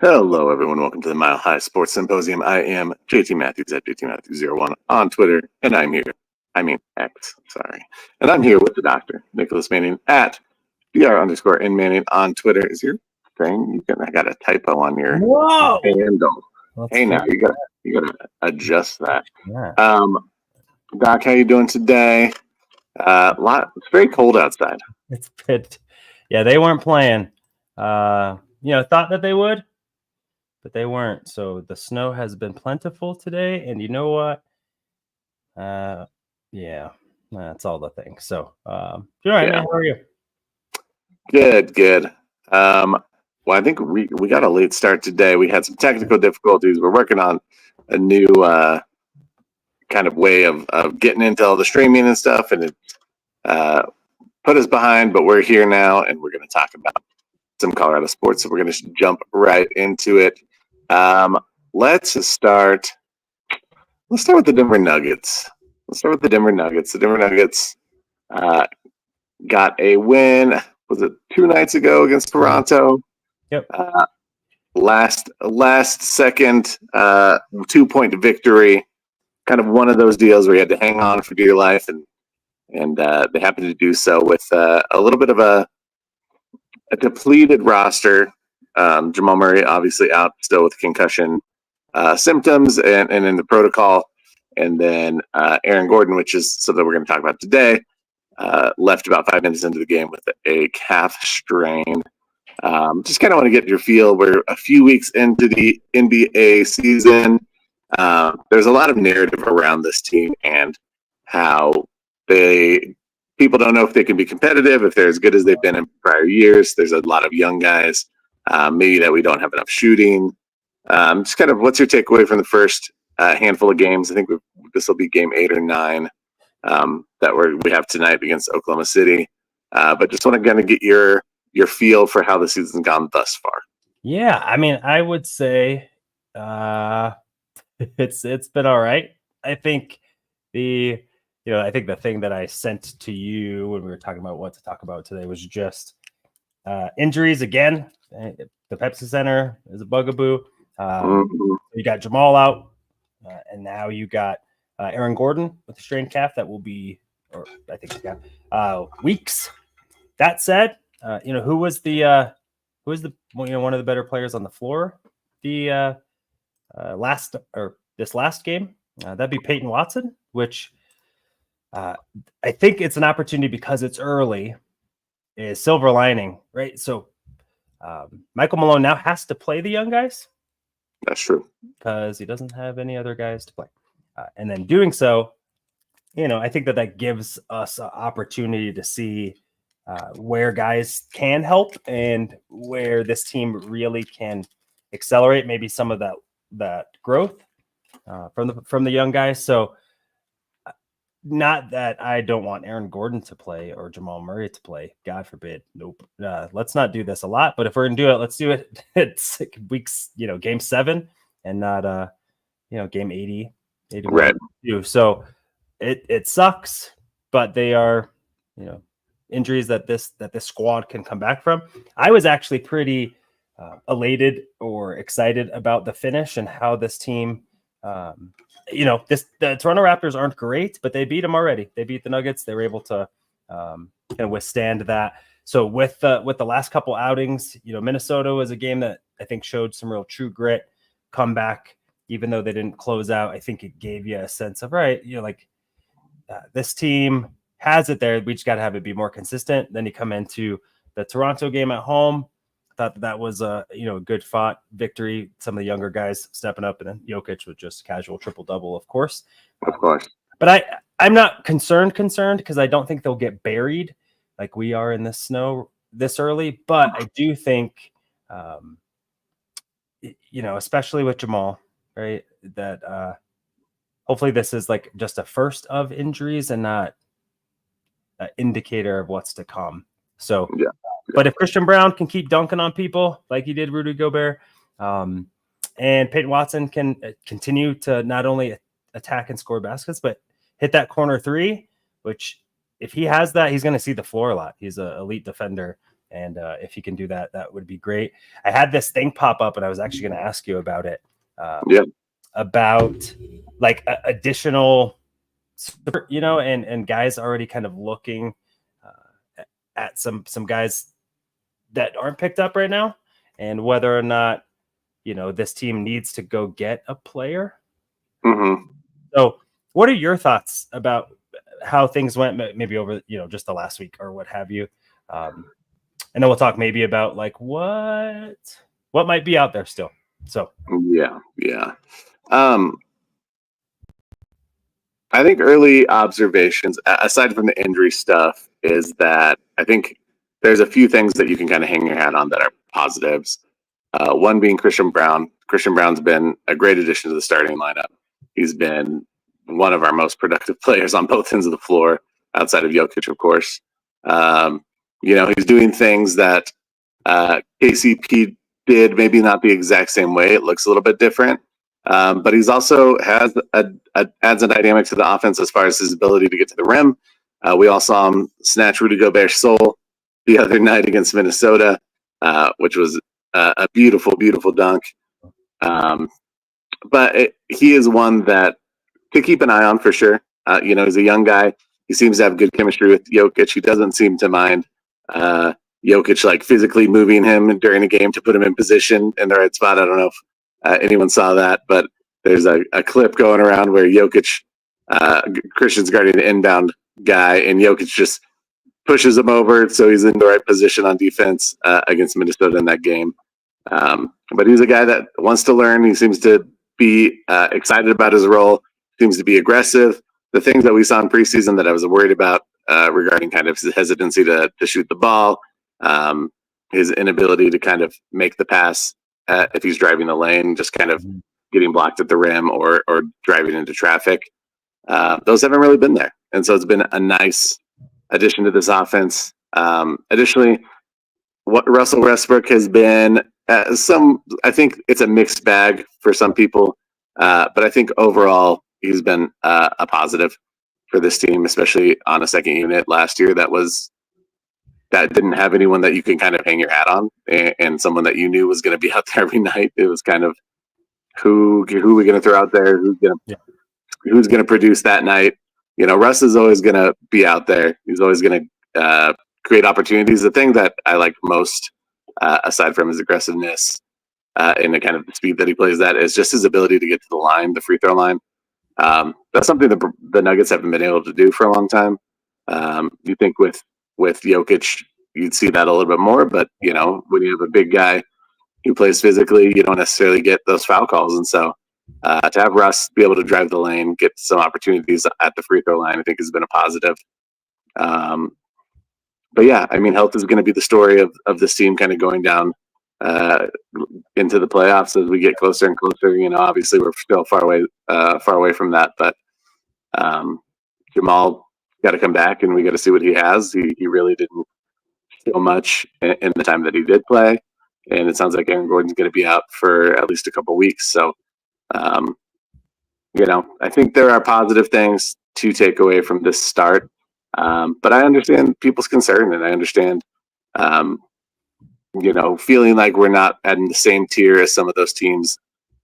Hello, everyone. Welcome to the Mile High Sports Symposium. I am JT Matthews at JTMatthews01 on Twitter, and I'm here. I mean, X, sorry. And I'm here with the doctor, Nicholas Manning, at DR_N Manning on Twitter. Is your thing? I got a typo on your handle. Hey, now you gotta adjust that. Yeah. Doc, how you doing today? It's very cold outside. It's bit. Yeah, they weren't playing. Thought that they would, but they weren't. So the snow has been plentiful today, and you know what? That's all the things. So, all right, man, how are you? Good. Well, I think we got a late start today. We had some technical difficulties. We're working on a new kind of way of getting into all the streaming and stuff, and it put us behind, but we're here now, and we're going to talk about some Colorado sports. So we're going to jump right into it. Let's start with the Denver Nuggets. The Denver Nuggets got a win. Was it 2 nights ago against Toronto? Yep. Last second 2-point victory. Kind of one of those deals where you had to hang on for dear life, and they happened to do so with a little bit of a depleted roster. Jamal Murray obviously out still with concussion symptoms and in the protocol. And then Aaron Gordon, which is something we're going to talk about today, left about 5 minutes into the game with a calf strain. Just kind of want to get your feel. We're a few weeks into the NBA season. There's a lot of narrative around this team and how people don't know if they can be competitive, if they're as good as they've been in prior years. There's a lot of young guys, maybe that we don't have enough shooting. Just kind of what's your takeaway from the first handful of games? I think this will be game 8 or 9 that we have tonight against Oklahoma City. But just want to kind of get your feel for how the season's gone thus far. Yeah, I mean, I would say it's been all right. I think the thing that I sent to you when we were talking about what to talk about today was just injuries again. The Pepsi Center is a bugaboo. You got Jamal out, and now you got Aaron Gordon with a strained calf that will be, or I think weeks. That said, who was the one of the better players on the floor this last game? That'd be Peyton Watson, which I think it's an opportunity because it's early. Is silver lining, right? So Michael Malone now has to play the young guys. That's true, because he doesn't have any other guys to play. And then doing so, I think that gives us an opportunity to see where guys can help and where this team really can accelerate maybe some of that growth from the young guys. So not that I don't want Aaron Gordon to play or Jamal Murray to play. God forbid. Nope. Let's not do this a lot. But if we're going to do it, let's do it. It's weeks, game 7 and not, game 80, 81. Right. So it sucks, but they are, injuries that this squad can come back from. I was actually pretty elated or excited about the finish and how this team, the Toronto Raptors aren't great, but they beat them already. They beat the Nuggets. They were able to kind of withstand that. So with the last couple outings, Minnesota was a game that I think showed some real true grit, comeback, even though they didn't close out. I think it gave you a sense of, right, this team has it there. We just got to have it be more consistent. Then you come into the Toronto game at home. Thought that was a good fought victory. Some of the younger guys stepping up, and then Jokic with just casual triple-double, of course. But I'm not concerned because I don't think they'll get buried like we are in the snow this early. But I do think, especially with Jamal, right, that hopefully this is like just a first of injuries and not an indicator of what's to come. So, yeah. But if Christian Brown can keep dunking on people like he did Rudy Gobert, and Peyton Watson can continue to not only attack and score baskets, but hit that corner 3, which if he has that, he's going to see the floor a lot. He's an elite defender. And if he can do that, that would be great. I had this thing pop up, and I was actually going to ask you about it. About like additional, and guys already kind of looking at some guys that aren't picked up right now, and whether or not this team needs to go get a player. Mm-hmm. So, what are your thoughts about how things went, maybe over just the last week or what have you? And then we'll talk maybe about like what might be out there still. So yeah. I think early observations, aside from the injury stuff, is that I think there's a few things that you can kind of hang your hat on that are positives. One being Christian Brown. Christian Brown's been a great addition to the starting lineup. He's been one of our most productive players on both ends of the floor, outside of Jokic, of course. He's doing things that KCP did, maybe not the exact same way. It looks a little bit different. But he's also adds a dynamic to the offense as far as his ability to get to the rim. We all saw him snatch Rudy Gobert's soul the other night against Minnesota, which was a beautiful, beautiful dunk. But he is one that to keep an eye on for sure. He's a young guy. He seems to have good chemistry with Jokic. He doesn't seem to mind Jokic like physically moving him during a game to put him in position in the right spot. I don't know if anyone saw that, but there's a clip going around where Jokic, Christian's guarding an inbound guy, and Jokic just pushes him over so he's in the right position on defense against Minnesota in that game. But he's a guy that wants to learn. He seems to be excited about his role, seems to be aggressive. The things that we saw in preseason that I was worried about regarding kind of his hesitancy to shoot the ball, his inability to kind of make the pass if he's driving the lane, just kind of getting blocked at the rim or driving into traffic. Those haven't really been there. And so it's been a nice addition to this offense. Additionally, what Russell Westbrook has been I think it's a mixed bag for some people, but I think overall he's been a positive for this team, especially on a second unit last year that didn't have anyone that you can kind of hang your hat on and someone that you knew was going to be out there every night. It was kind of who are we going to throw out there? Who's going to produce that night? Russ is always going to be out there. He's always going to create opportunities. The thing that I like most, aside from his aggressiveness and the kind of speed that he plays that, is just his ability to get to the line, the free throw line. That's something that the Nuggets haven't been able to do for a long time. You think with Jokic, you'd see that a little bit more, but when you have a big guy who plays physically, you don't necessarily get those foul calls. And so to have Russ be able to drive the lane, get some opportunities at the free throw line, I think has been a positive. But yeah, I mean, health is going to be the story of this team kind of going down into the playoffs as we get closer and closer. Obviously we're still far away from that, but Jamal got to come back and we got to see what he has. He really didn't feel much in the time that he did play, and it sounds like Aaron Gordon's going to be out for at least a couple weeks. So, I think there are positive things to take away from this start. But I understand people's concern, and I understand, feeling like we're not in the same tier as some of those teams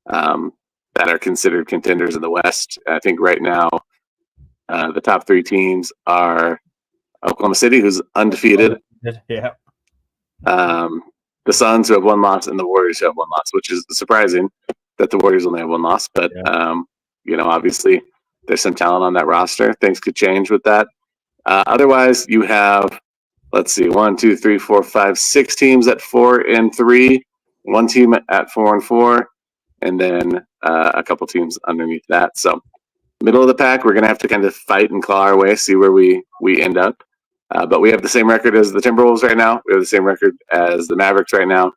that are considered contenders in the West. I think right now the top three teams are Oklahoma City, who's undefeated. Yeah. The Suns, who have one loss, and the Warriors, who have one loss, which is surprising that the Warriors only have one loss. But, obviously there's some talent on that roster. Things could change with that. Otherwise, you have, let's see, 1, 2, 3, 4, 5, 6 teams at 4-3, one team at 4-4, and then a couple teams underneath that. So, middle of the pack, we're going to have to kind of fight and claw our way, see where we end up. But we have the same record as the Timberwolves right now. We have the same record as the Mavericks right now.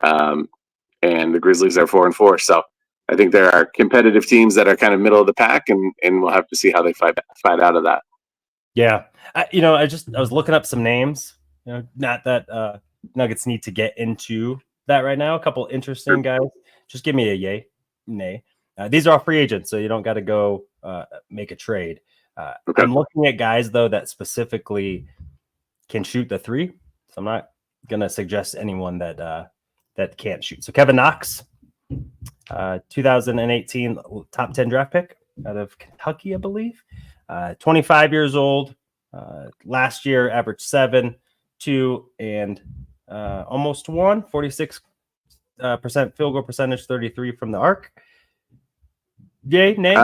And the Grizzlies are 4-4. So I think there are competitive teams that are kind of middle of the pack, and we'll have to see how they fight out of that. Yeah. I was looking up some names, not that Nuggets need to get into that right now. A couple interesting guys. Just give me a yay, nay. These are all free agents, so you don't got to go make a trade. Okay. I'm looking at guys, though, that specifically can shoot the three. So I'm not gonna suggest anyone that that can't shoot. So Kevin Knox, 2018 top 10 draft pick out of Kentucky, I believe. 25 years old. Last year averaged 7, 2, and almost 1. 46% field goal percentage, 33 from the arc. Yay, nay?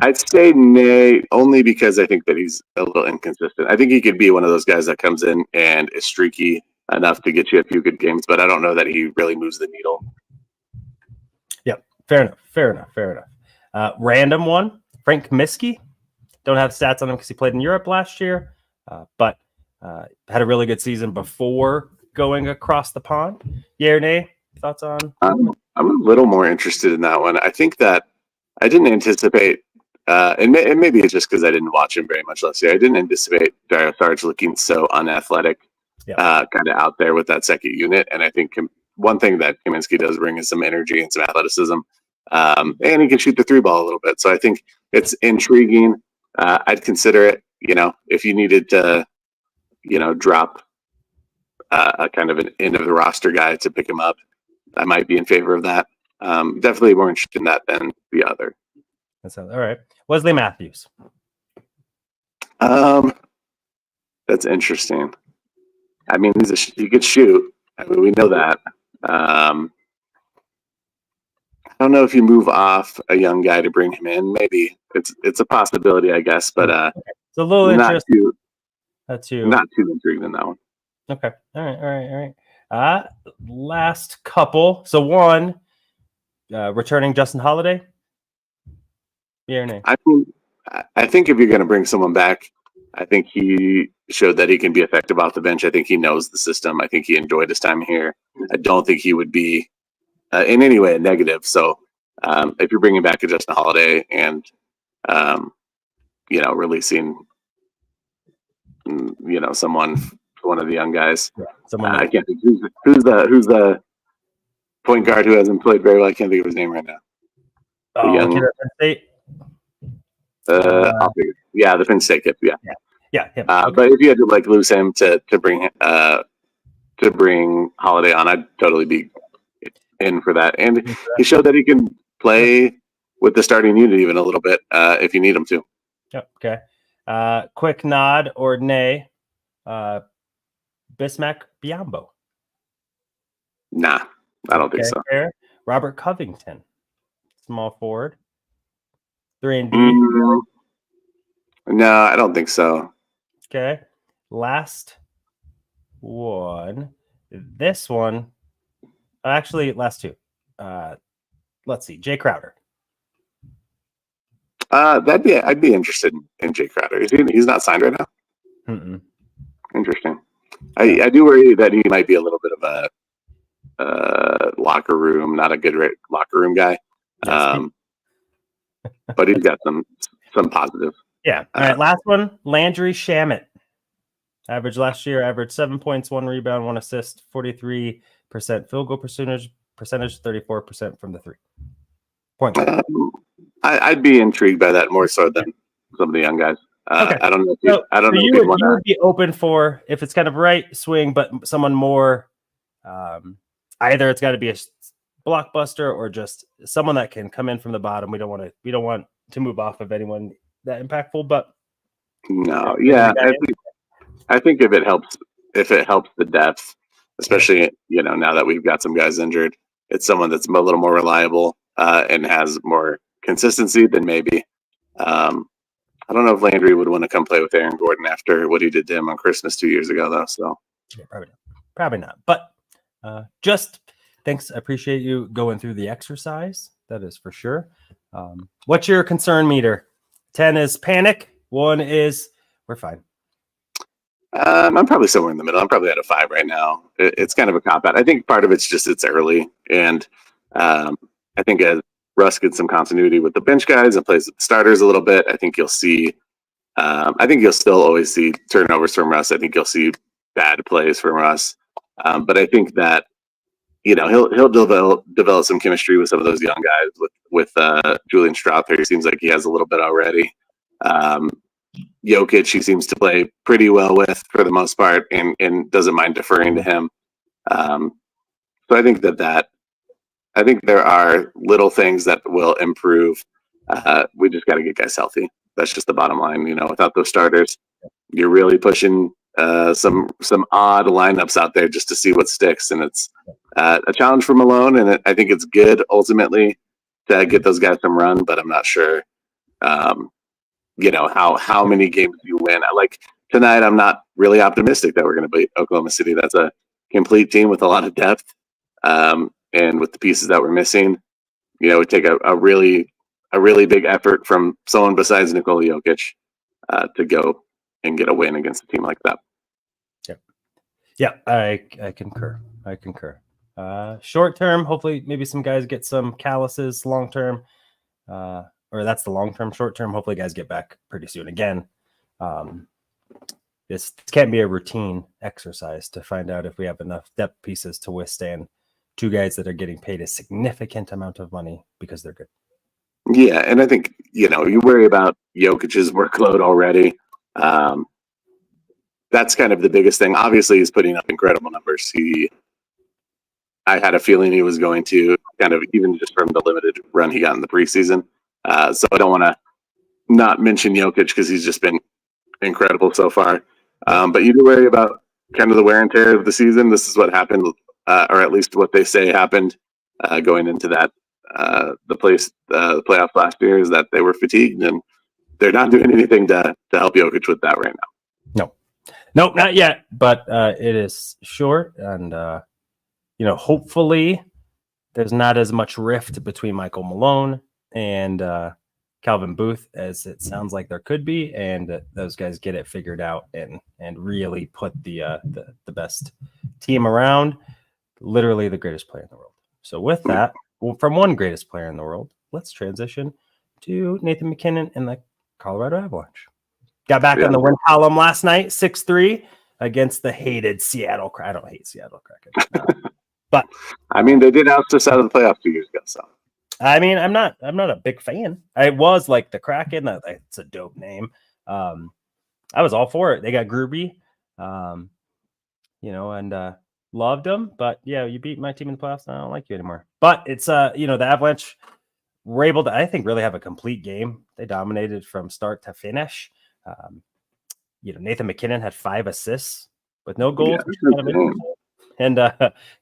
I'd say nay, only because I think that he's a little inconsistent. I think he could be one of those guys that comes in and is streaky enough to get you a few good games, but I don't know that he really moves the needle. Yep, fair enough. Random one, Frank Kaminsky. Don't have stats on him because he played in Europe last year, but had a really good season before going across the pond. Yay or nay? Thoughts on? I'm a little more interested in that one. I think that I didn't anticipate, and maybe it's just because I didn't watch him very much last year. I didn't anticipate Dario Saric looking so unathletic, kind of out there with that second unit. And I think one thing that Kaminsky does bring is some energy and some athleticism, and he can shoot the 3 ball a little bit. So I think it's intriguing. I'd consider it. If you needed to, drop a kind of an end of the roster guy to pick him up, I might be in favor of that. Definitely more interested in that than the other. That sounds all right. Wesley Matthews. That's interesting. I mean, he could shoot. I mean, we know that. I don't know if you move off a young guy to bring him in. Maybe it's a possibility, I guess. But it's a little interesting. Not too intrigued in that one. Okay. All right. Last couple. So one, returning Justin Holiday. Yeah or nay? I think if you're going to bring someone back, I think he showed that he can be effective off the bench. I think he knows the system. I think he enjoyed his time here. I don't think he would be in any way a negative. So if you're bringing back a Justin Holiday and releasing one of the young guys, I can't think who's the point guard who hasn't played very well. I can't think of his name right now. State. I'll figure. Yeah, the Penn State kid. Yeah. Him. But if you had to lose him to bring Holiday on, I'd totally be in for that. And he showed that he can play with the starting unit even a little bit if you need him to. Yep. Okay. Quick nod or nay. Bismack Biyombo. Nah, I don't think so. Fair. Robert Covington, small forward. 3 and D. No, I don't think so. Okay. Last one. This one. Actually, last two. Let's see. Jay Crowder. I'd be interested in Jay Crowder. He's not signed right now. Mm-mm. Interesting. I do worry that he might be a little bit of a locker room, not a good locker room guy. Yes, but he's got some positive. Yeah. All right. Last one. Landry Shamet. Last year, averaged 7 points, 1 rebound, 1 assist, 43% field goal percentage, 34% from the 3 point. I'd be intrigued by that more so than some of the young guys. Okay. I don't know. You would be open for, if it's kind of right swing, but someone more. Either it's got to be a blockbuster or just someone that can come in from the bottom. We don't want to move off of anyone that impactful, but no, yeah. I think if it helps the depth, especially now that we've got some guys injured, it's someone that's a little more reliable and has more consistency than maybe. I don't know if Landry would want to come play with Aaron Gordon after what he did to him on Christmas 2 years ago, though. So yeah, probably not. But just thanks. I appreciate you going through the exercise. That is for sure. What's your concern meter? 10 is panic. 1 is we're fine. I'm probably somewhere in the middle. I'm probably at a 5 right now. It's kind of a cop out. I think part of it's just it's early, and I think as Russ gets some continuity with the bench guys and plays with the starters a little bit, I think you'll see. I think you'll still always see turnovers from Russ. I think you'll see bad plays from Russ, but I think that he'll develop some chemistry with some of those young guys. With Julian Stroup here, he seems like he has a little bit already. Jokic, he seems to play pretty well with for the most part, and doesn't mind deferring to him. So I think I think there are little things that will improve. We just got to get guys healthy. That's just the bottom line. Without those starters, you're really pushing some odd lineups out there just to see what sticks, and it's a challenge for Malone. And I think it's good ultimately to get those guys some run, but I'm not sure. How many games you win. Like tonight, I'm not really optimistic that we're going to beat Oklahoma City. That's a complete team with a lot of depth, and with the pieces that we're missing, it would take a really big effort from someone besides Nikola Jokic to go and get a win against a team like that. Yeah, I concur. Short term, hopefully, maybe some guys get some calluses. Long term, or that's the long term. Short term, hopefully, guys get back pretty soon. Again, this can't be a routine exercise to find out if we have enough depth pieces to withstand two guys that are getting paid a significant amount of money because they're good. Yeah, and I think you worry about Jokic's workload already. That's kind of the biggest thing. Obviously, he's putting up incredible numbers. I had a feeling he was going to, kind of, even just from the limited run he got in the preseason. So I don't want to not mention Jokic because he's just been incredible so far. But you do worry about kind of the wear and tear of the season. This is what happened, or at least what they say happened going into that the playoffs last year, is that they were fatigued, and they're not doing anything to help Jokic with that right now. No, not yet. But it is short, and hopefully there's not as much rift between Michael Malone and Calvin Booth as it sounds like there could be, and those guys get it figured out and really put the best team around. Literally the greatest player in the world. So with that, from one greatest player in the world, let's transition to Nathan MacKinnon and the Colorado Avalanche. Got back in the win column last night, 6-3 against the hated Seattle. I don't hate Seattle Kraken, but I mean, they did oust us out of the playoffs 2 years ago. So I mean, I'm not a big fan. I was like the Kraken. It's a dope name. I was all for it. They got Groovy, and loved them. But yeah, you beat my team in the playoffs. I don't like you anymore. But it's the Avalanche were able to, I think, really have a complete game. They dominated from start to finish. Nathan MacKinnon had 5 assists with no goals. And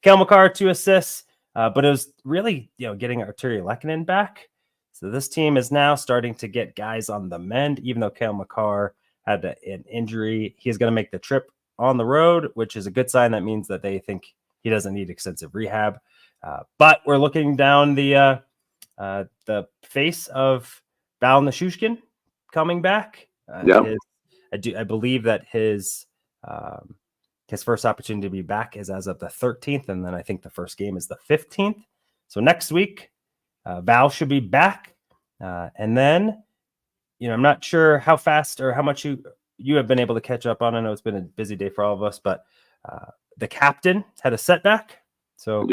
Kel McCarr 2 assists. But it was really, getting Arturi Lehkonen back. So this team is now starting to get guys on the mend, even though Kel McCarr had an injury. He's going to make the trip on the road, which is a good sign. That means that they think he doesn't need extensive rehab. But we're looking down the face of Val Nichushkin coming back. I believe that his first opportunity to be back is as of the 13th, and then I think the first game is the 15th. So next week, Val should be back, and then I'm not sure how fast or how much you have been able to catch up on. I know it's been a busy day for all of us, but the captain had a setback, so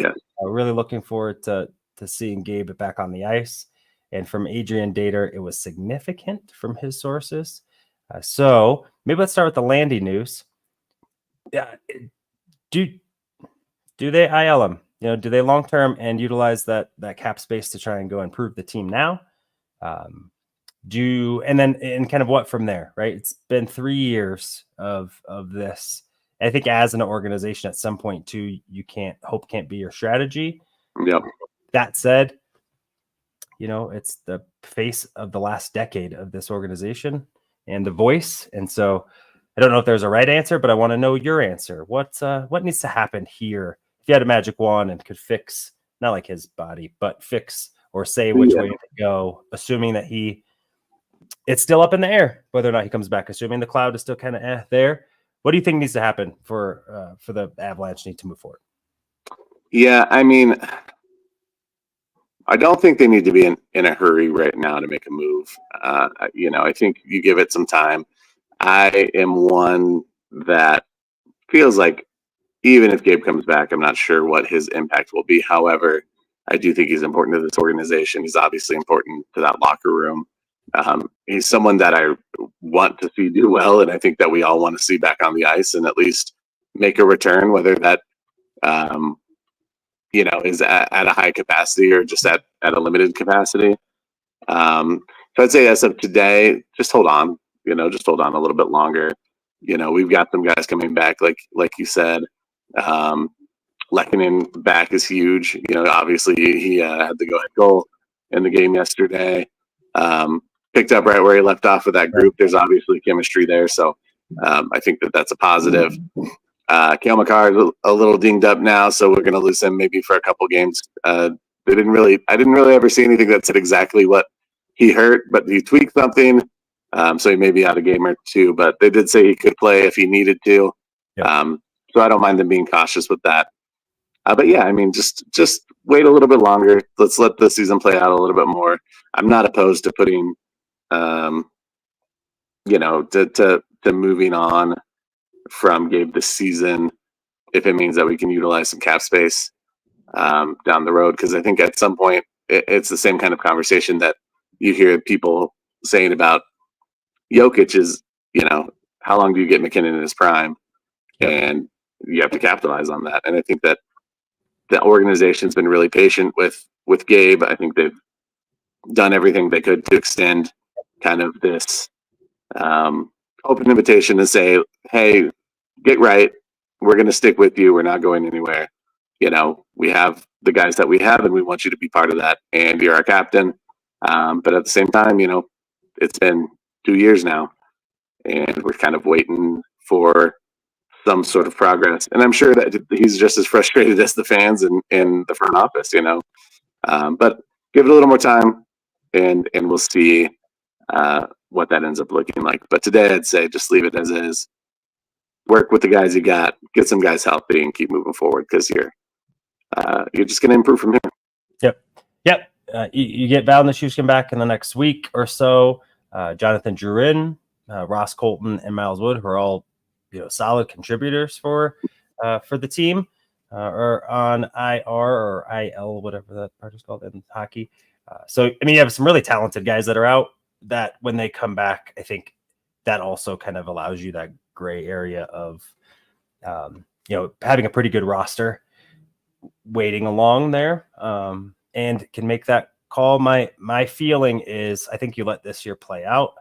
really looking forward to seeing Gabe back on the ice. And from Adrian Dater, it was significant from his sources. So maybe let's start with the Landy news. Yeah, do they IL him? Do they long term and utilize that cap space to try and go improve the team now? And kind of what from there, right? It's been 3 years of this. I think as an organization, at some point too, hope can't be your strategy. Yep. That said, it's the face of the last decade of this organization and the voice. And so I don't know if there's a right answer, but I want to know your answer. What needs to happen here? If you had a magic wand and could fix, not like his body, but fix or say which way to go, assuming that it's still up in the air, whether or not he comes back, assuming the cloud is still kind of there. What do you think needs to happen for the Avalanche need to move forward? Yeah, I mean, I don't think they need to be in a hurry right now to make a move. I think you give it some time. I am one that feels like even if Gabe comes back, I'm not sure what his impact will be. However, I do think he's important to this organization. He's obviously important to that locker room. He's someone that I want to see do well, and I think that we all want to see back on the ice and at least make a return, whether that is at a high capacity or just at a limited capacity. So I'd say as of today, just hold on. Just hold on a little bit longer. We've got some guys coming back, like you said. Lehkonen back is huge. Obviously he had the go-ahead goal in the game yesterday. Picked up right where he left off with that group. There's obviously chemistry there, so I think that's a positive. Cale Makar is a little dinged up now, so we're going to lose him maybe for a couple games. I didn't really ever see anything that said exactly what he hurt, but he tweaked something, so he may be out a game or two. But they did say he could play if he needed to, so I don't mind them being cautious with that. But yeah, I mean, just wait a little bit longer. Let's let the season play out a little bit more. I'm not opposed to putting, to moving on from Gabe this season if it means that we can utilize some cap space down the road. Because I think at some point it's the same kind of conversation that you hear people saying about Jokic is, how long do you get McKinnon in his prime? Yep. And you have to capitalize on that. And I think that the organization's been really patient with Gabe. I think they've done everything they could to extend kind of this open invitation to say, hey, get right. We're going to stick with you. We're not going anywhere. We have the guys that we have, and we want you to be part of that. And you're our captain. But at the same time, it's been 2 years now, and we're kind of waiting for some sort of progress. And I'm sure that he's just as frustrated as the fans in the front office, but give it a little more time and we'll see what that ends up looking like. But today I'd say just leave it as is. Work with the guys you got, get some guys healthy, and keep moving forward because you're just going to improve from here. Yep. You get Val Nichushkin back in the next week or so. Jonathan Drouin, Ross Colton, and Miles Wood, who are all solid contributors for the team, or on IR or IL, whatever that part is called in hockey. So I mean, you have some really talented guys that are out. That when they come back, I think that also kind of allows you that gray area of having a pretty good roster waiting along there, and can make that call. My feeling is I think you let this year play out.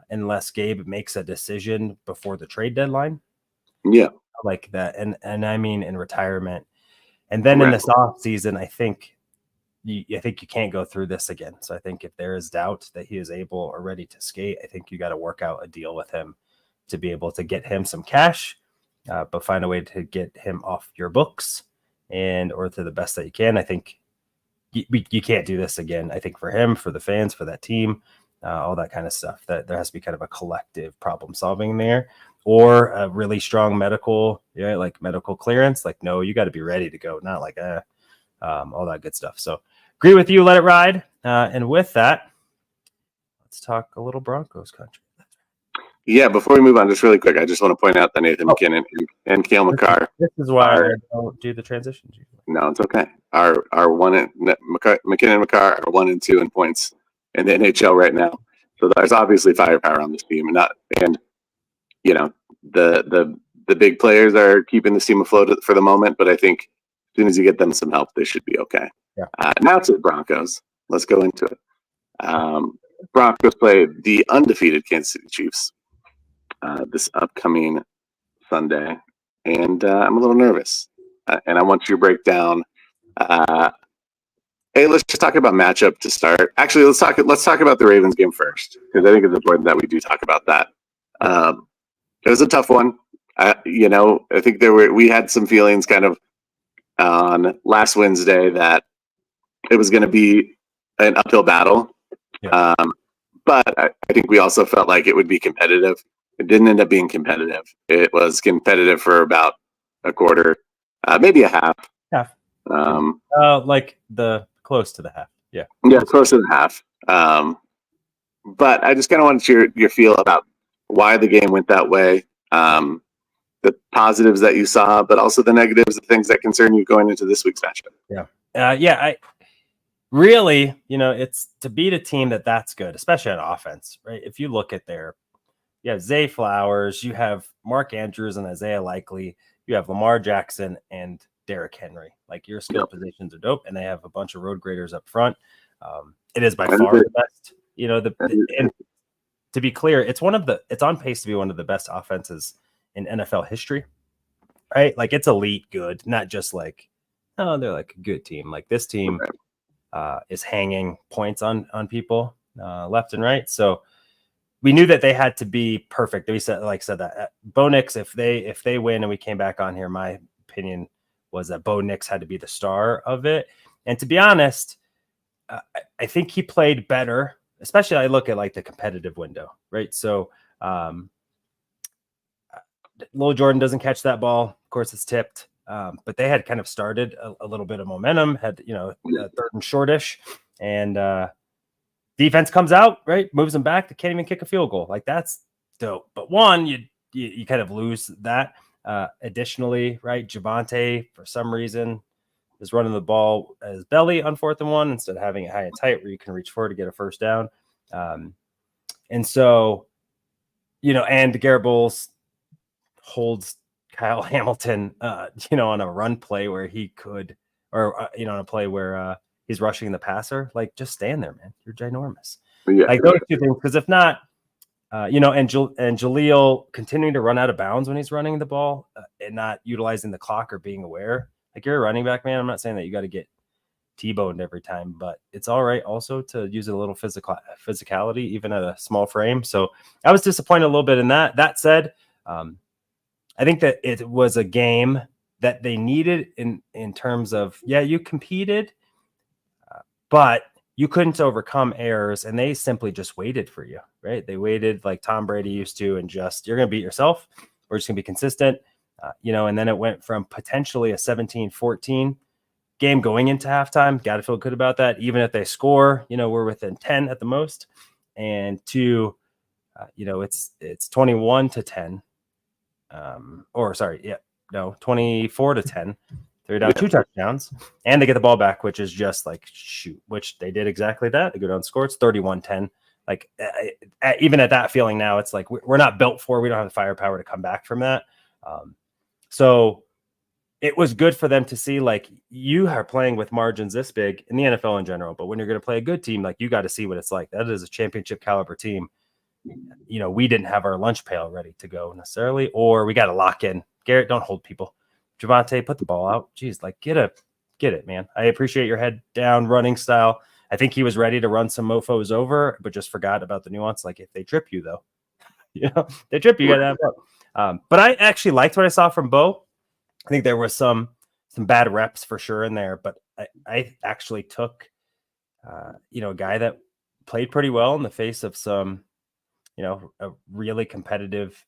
Unless Gabe makes a decision before the trade deadline. Yeah. Like that. And I mean, in retirement. And then in this off season, I think you can't go through this again. So I think if there is doubt that he is able or ready to skate, I think you got to work out a deal with him to be able to get him some cash, but find a way to get him off your books or to the best that you can. I think you can't do this again. I think for him, for the fans, for that team, all that kind of stuff, that there has to be kind of a collective problem solving there, or a really strong medical clearance. Like, no, you got to be ready to go. Not like, all that good stuff. So agree with you. Let it ride. And with that, let's talk a little Broncos country. Yeah. Before we move on, just really quick, I just want to point out that Nathan McKinnon and Cale Makar. This is why I don't do the transitions. No, it's okay. Our McKinnon and Makar are 1 and 2 in points in the NHL right now. So there's obviously firepower on this team, and the big players are keeping this team afloat for the moment. But I think as soon as you get them some help, they should be okay. Yeah. Now to the Broncos. Let's go into it. Broncos play the undefeated Kansas City Chiefs this upcoming Sunday, and I'm a little nervous. And I want you to break down. Hey, let's just talk about matchup to start. Actually, let's talk about the Ravens game first, because I think it's important that we do talk about that. It was a tough one. I think we had some feelings kind of on last Wednesday that it was going to be an uphill battle. Yeah. But I think we also felt like it would be competitive. It didn't end up being competitive. It was competitive for about a quarter, maybe a half. Half. Like the close to the half. Yeah. Yeah, close to the half. But I just kind of wanted your feel about why the game went that way, the positives that you saw, but also the negatives, the things that concern you going into this week's matchup. Yeah. really, it's to beat a team that's good, especially on offense, right? If you look at you have Zay Flowers, you have Mark Andrews and Isaiah Likely, you have Lamar Jackson and Derrick Henry. Like, your skill positions are dope, and they have a bunch of road graders up front. It is by far the best. And to be clear, it's on pace to be one of the best offenses in NFL history, right? Like, it's elite good, not just like, oh, they're like a good team. Like, this team is hanging points on people left and right. So we knew that they had to be perfect. We said that Bo Nix, if they win and we came back on here, my opinion was that Bo Nix had to be the star of it. And to be honest, I think he played better, especially I look at like the competitive window, right? So Lil Jordan doesn't catch that ball. Of course, it's tipped. But they had kind of started a little bit of momentum, had, third and shortish, and defense comes out, right? Moves them back. They can't even kick a field goal. Like, that's dope. But one, you kind of lose that. Additionally, right, Javonte, for some reason, is running the ball as belly on 4th and 1 instead of having it high and tight where you can reach forward to get a first down. And so, and Garrett Bowles holds Kyle Hamilton, on a run play where he could, or, on a play where he's rushing the passer. Like, just stand there, man. You're ginormous. Yeah. Like, those two things, because if not, and Jaleel continuing to run out of bounds when he's running the ball and not utilizing the clock or being aware. Like, you're a running back, man. I'm not saying that you got to get T-boned every time, but it's all right also to use a little physicality, even at a small frame. So I was disappointed a little bit in that. That said, I think that it was a game that they needed in terms of, you competed, but you couldn't overcome errors, and they simply just waited for you, right? They waited like Tom Brady used to, and just, you're going to beat yourself. We're just going to be consistent, and then it went from potentially a 17-14 game going into halftime. Got to feel good about that. Even if they score, we're within 10 at the most, and to, it's 21-10. 24-10. They're down 2 touchdowns, and they get the ball back, which is just like, shoot, which they did exactly that. They go down and score. It's 31-10. Like, even at that feeling now, it's like we're not built for. We don't have the firepower to come back from that. So it was good for them to see, like, you are playing with margins this big in the NFL in general, but when you're going to play a good team, like, you got to see what it's like. That is a championship caliber team. We didn't have our lunch pail ready to go necessarily, or we got to lock in. Garrett, don't hold people. Javonte, put the ball out. Jeez, like, get it, man. I appreciate your head down running style. I think he was ready to run some mofos over, but just forgot about the nuance. Like, if they trip you, though, they trip you, got to have up. But I actually liked what I saw from Bo. I think there was some bad reps for sure in there, but I actually took, a guy that played pretty well in the face of some, a really competitive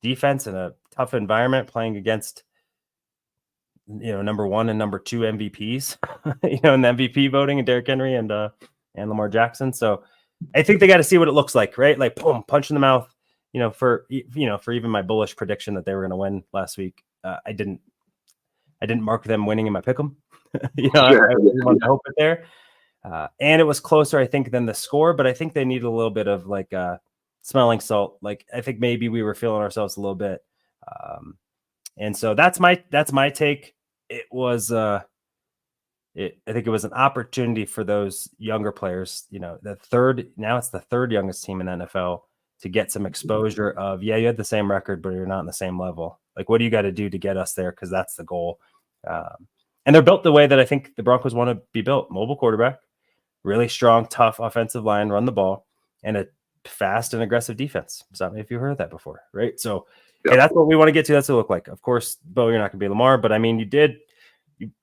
defense in a tough environment, playing against, number 1 and number 2 MVPs, in the MVP voting, and Derrick Henry and Lamar Jackson. So I think they got to see what it looks like, right? Like, boom, punch in the mouth, for even my bullish prediction that they were going to win last week. I didn't mark them winning in my pick'em. Sure. I really wanted to hope it there. And it was closer, I think, than the score, but I think they need a little bit of like smelling salt. Like, I think maybe we were feeling ourselves a little bit. And so that's my take. It was, I think it was an opportunity for those younger players, now it's the 3rd youngest team in the NFL, to get some exposure of, you had the same record, but you're not on the same level. Like, what do you got to do to get us there? Cause that's the goal. And they're built the way that I think the Broncos want to be built. Mobile quarterback, really strong, tough offensive line, run the ball, and a fast and aggressive defense. Stop me if you heard that before, right? So hey, that's what we want to get to. That's what it look like. Of course, Bo, you're not going to be Lamar, but I mean, you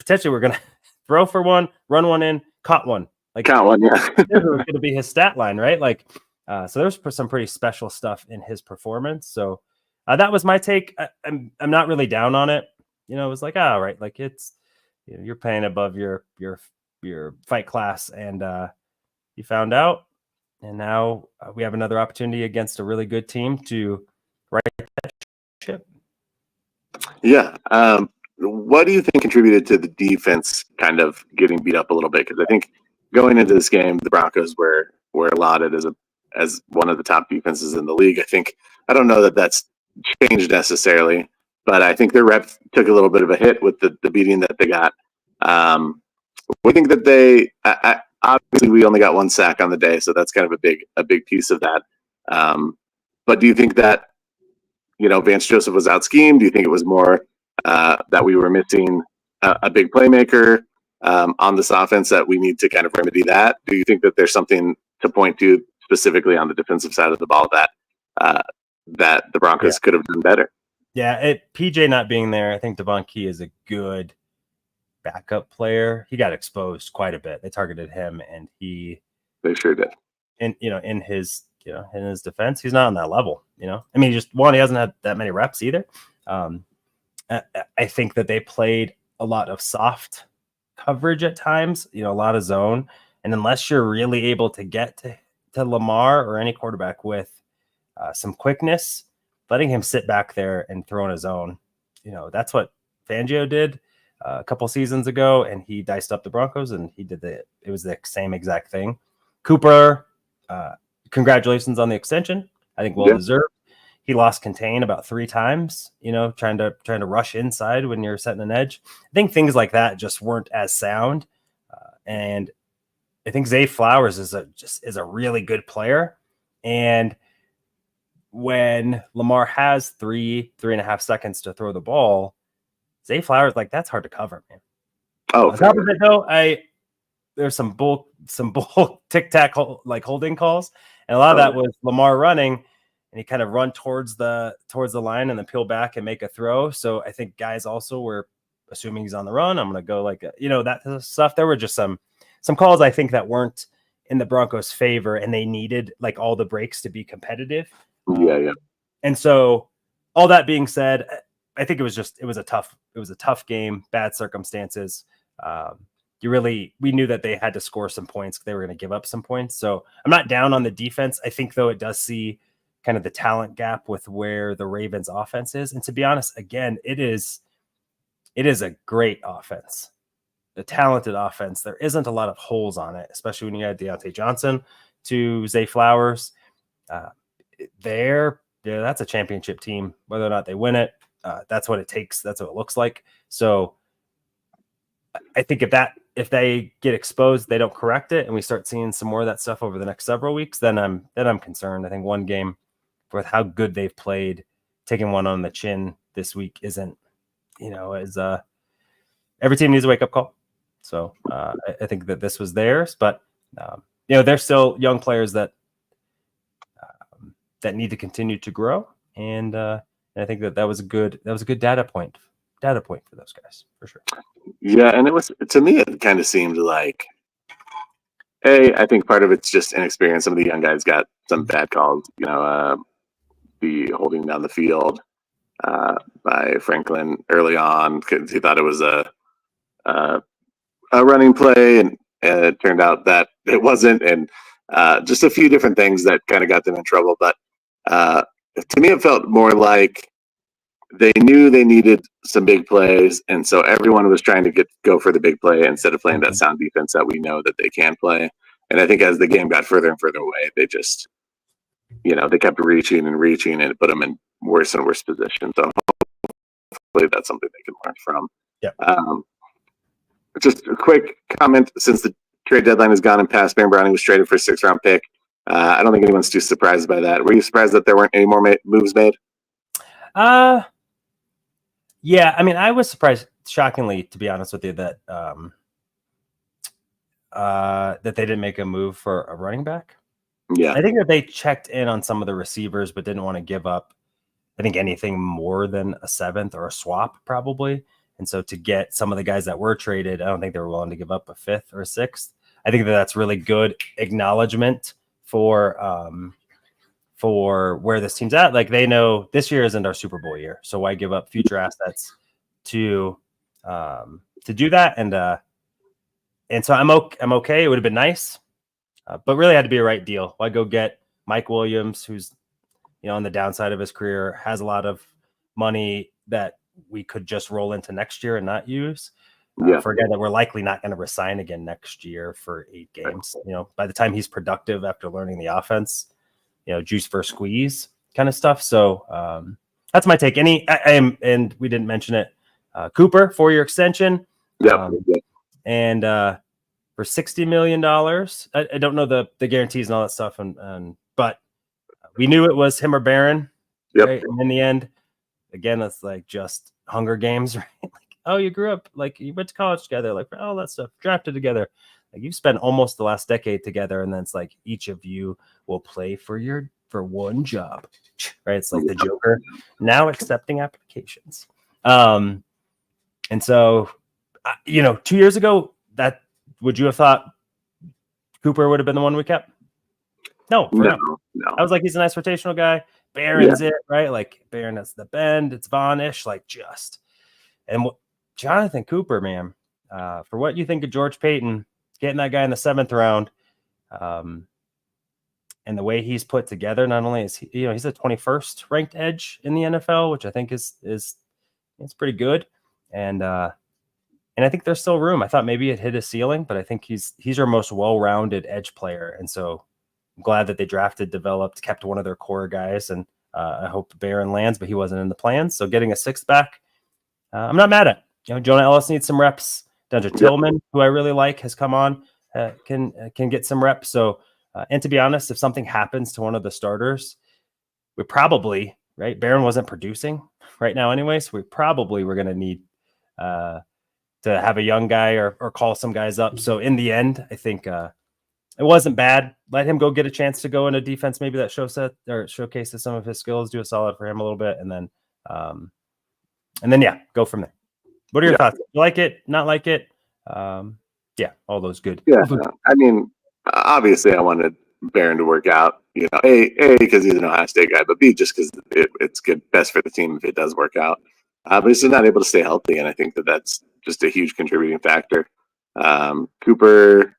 potentially were going to throw for one, run one in, caught one. Like, count one, yeah. It was going to be his stat line, right? Like, so there's some pretty special stuff in his performance. So that was my take. I'm not really down on it. It was like, right, like, it's, you're paying above your fight class, and you found out, and now we have another opportunity against a really good team to right that ship. Yeah. What do you think contributed to the defense kind of getting beat up a little bit? Because I think going into this game, the Broncos were lauded as one of the top defenses in the league. I don't know that that's changed necessarily, but I think their rep took a little bit of a hit with the beating that they got. We think that obviously we only got one sack on the day, so that's kind of a big piece of that. But do you think that Vance Joseph was out schemed? Do you think it was more that we were missing a big playmaker on this offense that we need to kind of remedy that? Do you think that there's something to point to specifically on the defensive side of the ball that the Broncos could have done better? Yeah, PJ not being there, I think Devon Key is a good backup player. He got exposed quite a bit. They targeted him, and they sure did. And in his defense, he's not on that level. I mean, he hasn't had that many reps either. I think that they played a lot of soft coverage at times, a lot of zone, and unless you're really able to get to Lamar or any quarterback with some quickness, letting him sit back there and throw in his zone, that's what Fangio did a couple seasons ago, and he diced up the Broncos, and it was the same exact thing. Cooper, congratulations on the extension. I think well deserved. He lost contain about 3 times, trying to rush inside when you're setting an edge. I think things like that just weren't as sound. And I think Zay Flowers is a really good player. And when Lamar has 3.5 seconds to throw the ball, Zay Flowers, that's hard to cover, man. Oh, on top of it though, there's some bull tic-tac holding calls, and a lot of that was Lamar running, and he kind of run towards the line and then peel back and make a throw. So I think guys also were assuming he's on the run. I'm going to go that stuff. There were just some calls I think that weren't in the Broncos' favor, and they needed all the breaks to be competitive. Yeah. And so all that being said, I think it was a tough game, bad circumstances. We knew that they had to score some points. They were going to give up some points. So I'm not down on the defense. I think though it does see kind of the talent gap with where the Ravens offense is. And to be honest, again, it is a great offense, a talented offense. There isn't a lot of holes on it, especially when you add Deontay Johnson to Zay Flowers. That's a championship team, whether or not they win it. That's what it takes. That's what it looks like. So I think if they get exposed, they don't correct it, and we start seeing some more of that stuff over the next several weeks, then I'm concerned. I think one game with how good they've played, taking one on the chin this week isn't, every team needs a wake up call. So I think that this was theirs, but they're still young players that need to continue to grow, and I think that was a good data point for those guys for sure. Yeah, and to me it kind of seemed like, I think part of it's just inexperience. Some of the young guys got some bad calls, the holding down the field by Franklin early on because he thought it was a running play, and it turned out that it wasn't, and just a few different things that kind of got them in trouble. But to me, it felt more like they knew they needed some big plays, and so everyone was trying to go for the big play instead of playing that sound defense that we know that they can play. And I think as the game got further and further away, they just, they kept reaching, and it put them in worse and worse positions. So hopefully that's something they can learn from. Yeah. Just a quick comment, since the trade deadline is gone and past, Baron Browning was traded for a 6th-round pick. I don't think anyone's too surprised by that. Were you surprised that there weren't any more moves made? Yeah, I mean, I was surprised, shockingly, to be honest with you, that that they didn't make a move for a running back. Yeah, I think that they checked in on some of the receivers, but didn't want to give up, I think, anything more than a 7th or a swap, probably. And so to get some of the guys that were traded, I don't think they were willing to give up a 5th or a 6th. I think that that's really good acknowledgement for where this team's at. They know this year isn't our Super Bowl year, so why give up future assets to do that? And so I'm okay. It would have been nice, but really had to be a right deal. Why go get Mike Williams, who's on the downside of his career, has a lot of money that we could just roll into next year and not use. for a guy that we're likely not going to resign again next year for 8 games. You know, by the time he's productive after learning the offense, you know, juice for squeeze kind of stuff. So that's my take. And we didn't mention it. Cooper 4-year extension. And for $60 million. I don't know the guarantees and all that stuff, but we knew it was him or Barron. Right? And in the end, again, it's like just Hunger Games, right? Like, oh, you grew up, like you went to college together, like all that stuff, drafted together. Like you've spent almost the last decade together, and then it's like each of you will play for one job, right? It's like the Joker now accepting applications. And so, 2 years ago, that would you have thought Cooper would have been the one we kept? No. I was like, he's a nice rotational guy. Barron's it, right? Like Barron has the bend. It's Vaughn-ish, like just. And Jonathan Cooper, man, for what you think of George Payton, getting that guy in the 7th round, and the way he's put together, not only is he, he's the 21st ranked edge in the NFL, which I think is pretty good. And I think there's still room. I thought maybe it hit a ceiling, but I think he's our most well-rounded edge player. And so I'm glad that they drafted, developed, kept one of their core guys. And I hope Barron lands, but he wasn't in the plans. So getting a 6th back, I'm not mad at. Jonah Ellis needs some reps. Dundra Tillman, who I really like, has come on, can get some reps. So, and to be honest, if something happens to one of the starters, we probably, right? Barron wasn't producing right now anyway, so we probably were going to need to have a young guy or call some guys up. So in the end, I think it wasn't bad. Let him go get a chance to go in a defense, maybe that showcases some of his skills, do a solid for him a little bit, and then go from there. What are your thoughts? You like it? Not like it? All those good. Yeah, I mean, obviously, I wanted Barron to work out. A because he's an Ohio State guy, but B just because it's good, best for the team if it does work out. But he's not able to stay healthy, and I think that's just a huge contributing factor. Cooper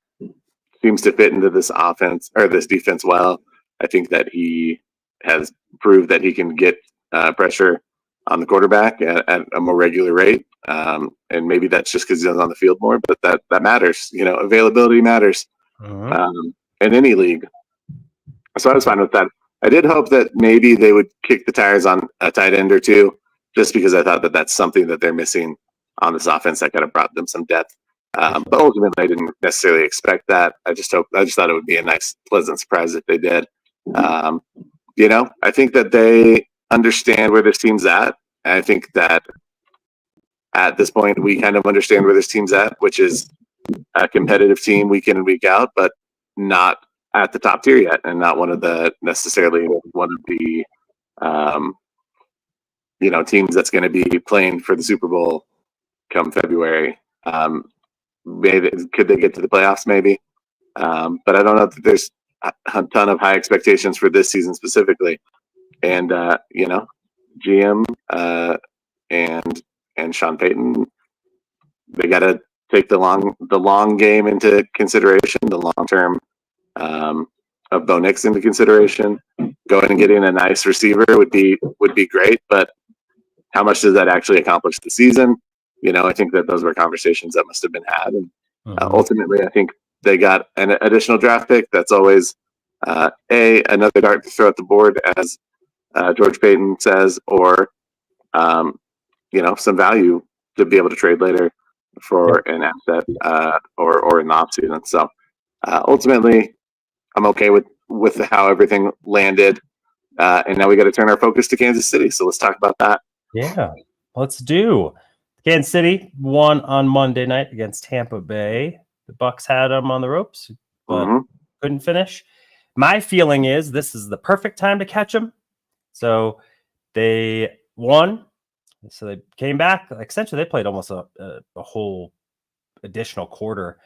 seems to fit into this offense or this defense well. I think that he has proved that he can get pressure on the quarterback at a more regular rate. And maybe that's just because he's on the field more, but that matters. Availability matters in any league. So I was fine with that. I did hope that maybe they would kick the tires on a tight end or two, just because I thought that that's something that they're missing on this offense that could have brought them some depth. But ultimately, I didn't necessarily expect that. I just thought it would be a nice, pleasant surprise if they did. I think that they understand where this team's at. And I think that at this point, we kind of understand where this team's at, which is a competitive team week in and week out, but not at the top tier yet, and not necessarily one of the teams that's going to be playing for the Super Bowl come February. Maybe could they get to the playoffs? Maybe, but I don't know that there's a ton of high expectations for this season specifically. And GM and Sean Payton, they got to take the long game into consideration, the long term of Bo Nix into consideration. Going and getting a nice receiver would be great, but how much does that actually accomplish the season? I think that those were conversations that must have been had, and ultimately, I think they got an additional draft pick. That's always another dart to throw at the board, as George Payton says, or some value to be able to trade later for an asset or an offseason. So ultimately, I'm okay with how everything landed, and now we got to turn our focus to Kansas City. So let's talk about that. Yeah, let's do. Kansas City won on Monday night against Tampa Bay. The Bucs had them on the ropes, but couldn't finish. My feeling is this is the perfect time to catch them. So they won. So they came back. Essentially, they played almost a whole additional quarter.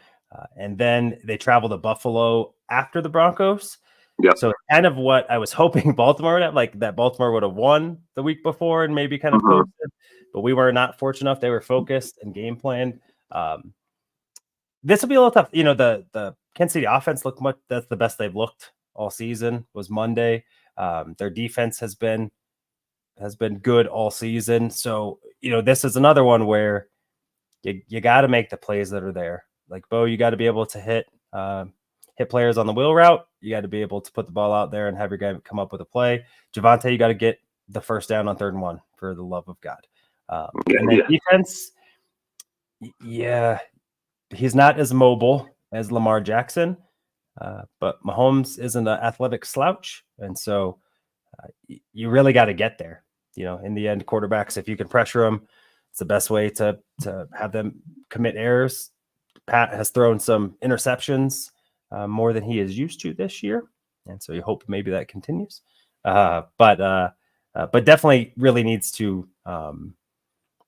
And then they traveled to Buffalo after the Broncos. Yep. So kind of what I was hoping Baltimore would have, like that Baltimore would have won the week before and maybe kind of coasted, but we were not fortunate enough. They were focused and game planned. This will be a little tough. The Kansas City offense that's the best they've looked all season was Monday. Their defense has been good all season. So, this is another one where you got to make the plays that are there. Like Bo, you got to be able to hit players on the wheel route. You got to be able to put the ball out there and have your guy come up with a play. Javonte, you got to get the first down on 3rd and 1 for the love of God. And then defense, yeah, he's not as mobile as Lamar Jackson, but Mahomes isn't an athletic slouch. And so you really got to get there. In the end, quarterbacks, if you can pressure them, it's the best way to have them commit errors. Pat has thrown some interceptions more than he is used to this year. And so you hope maybe that continues. But definitely really needs to,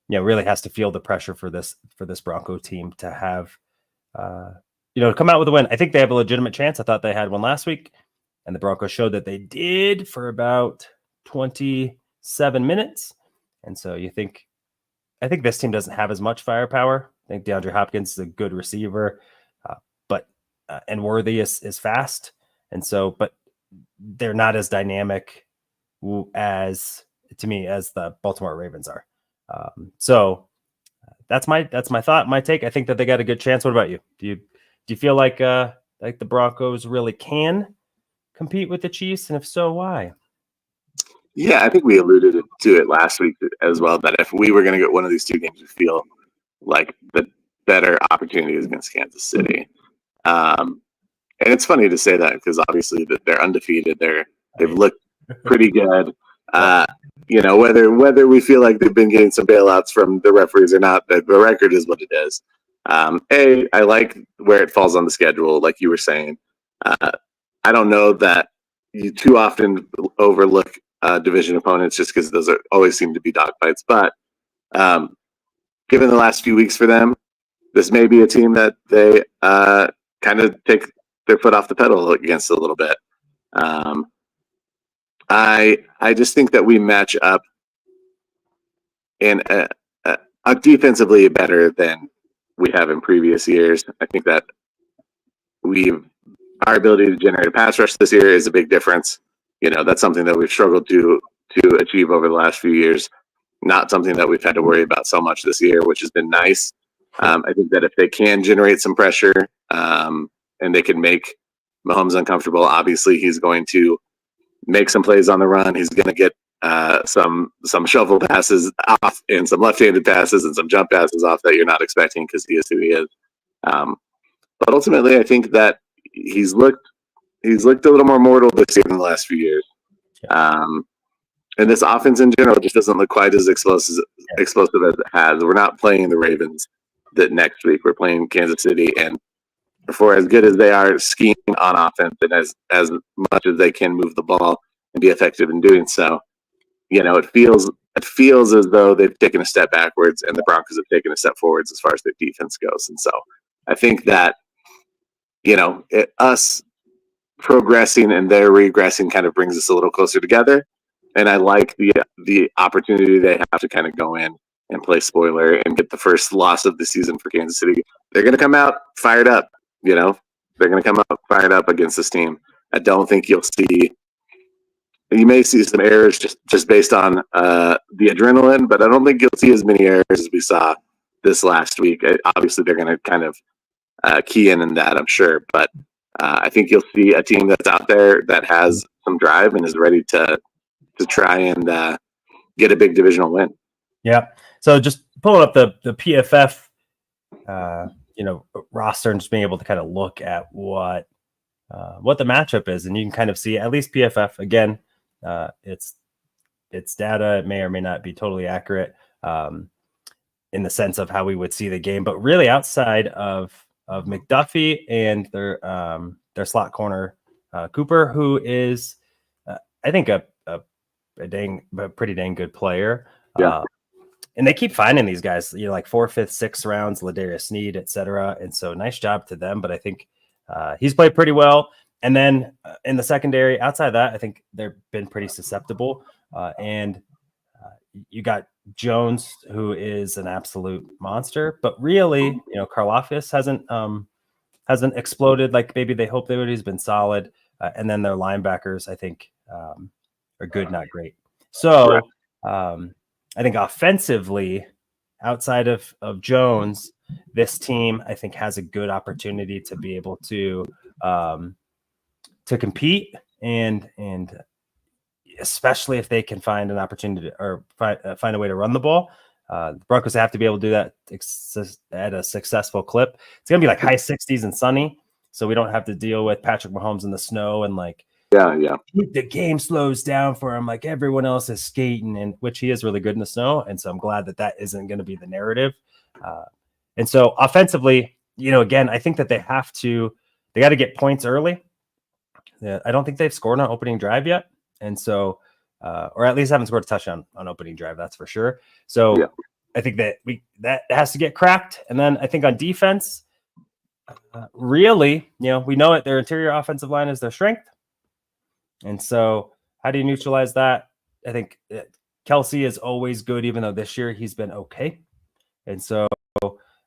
really has to feel the pressure for this Bronco team to have, come out with a win. I think they have a legitimate chance. I thought they had one last week, and the Broncos showed that they did for about 27 minutes. And so I think this team doesn't have as much firepower. I think DeAndre Hopkins is a good receiver, and Worthy is fast. And so, but they're not as dynamic as the Baltimore Ravens are. So that's my thought, my take. I think that they got a good chance. What about you? Do you feel like the Broncos really can compete with the Chiefs? And if so, why? Yeah, I think we alluded to it last week as well, that if we were going to get one of these two games, we feel like the better opportunity is against Kansas City. And it's funny to say that because obviously they're undefeated. They've looked pretty good. Whether we feel like they've been getting some bailouts from the referees or not, the record is what it is. I like where it falls on the schedule, like you were saying. I don't know that you too often overlook division opponents just because those always seem to be dogfights. But given the last few weeks for them, this may be a team that they kind of take their foot off the pedal against a little bit. I just think that we match up in defensively better than we have in previous years. I think that our ability to generate a pass rush this year is a big difference. That's something that we've struggled to achieve over the last few years. Not something that we've had to worry about so much this year, which has been nice. I think that if they can generate some pressure and they can make Mahomes uncomfortable, obviously he's going to make some plays on the run. He's going to get some shovel passes off and some left-handed passes and some jump passes off that you're not expecting because he is who he is. But ultimately, I think that he's looked a little more mortal this year than the last few years. And this offense in general just doesn't look quite as explosive as it has. We're not playing the Ravens that next week. We're playing Kansas City, and for as good as they are scheming on offense and as much as they can move the ball and be effective in doing so, it feels as though they've taken a step backwards and the Broncos have taken a step forwards as far as their defense goes. And so I think that, us progressing and their regressing kind of brings us a little closer together. And I like the opportunity they have to kind of go in and play spoiler and get the first loss of the season for Kansas City. They're going to come out fired up. They're going to come out fired up against this team. I don't think you may see some errors just based on the adrenaline, but I don't think you'll see as many errors as we saw this last week. Obviously, they're going to kind of key in that, I'm sure. But I think you'll see a team that's out there that has some drive and is ready to try and get a big divisional win. Yeah. So just pulling up the PFF, roster and just being able to kind of look at what the matchup is, and you can kind of see at least PFF again. It's data. It may or may not be totally accurate in the sense of how we would see the game, but really outside of McDuffie and their slot corner Cooper, who is I think a pretty dang good player. Yeah. And they keep finding these guys, like 4th, 5th, 6th rounds, Ladarius Sneed, et cetera. And so nice job to them. But I think he's played pretty well. And then in the secondary, outside of that, I think they've been pretty susceptible. And you got Jones, who is an absolute monster. But really, Karlaftis hasn't exploded like maybe they hoped they would. He's been solid. And then their linebackers, I think, are good, not great. So I think offensively, outside of Jones, this team, I think, has a good opportunity to be able to compete and especially if they can find an opportunity or find a way to run the ball. The Broncos have to be able to do that at a successful clip. It's going to be like high 60s and sunny, so we don't have to deal with Patrick Mahomes in the snow and like the game slows down for him like everyone else is skating, and which he is really good in the snow. And so I'm glad that isn't going to be the narrative. And so offensively, again, I think that they got to get points early. I don't think they've scored on opening drive yet. And so, or at least haven't scored a touchdown on opening drive. That's for sure. So I think that has to get cracked. And then I think on defense, really, we know it. Their interior offensive line is their strength. And so how do you neutralize that? I think Kelsey is always good, even though this year he's been okay. And so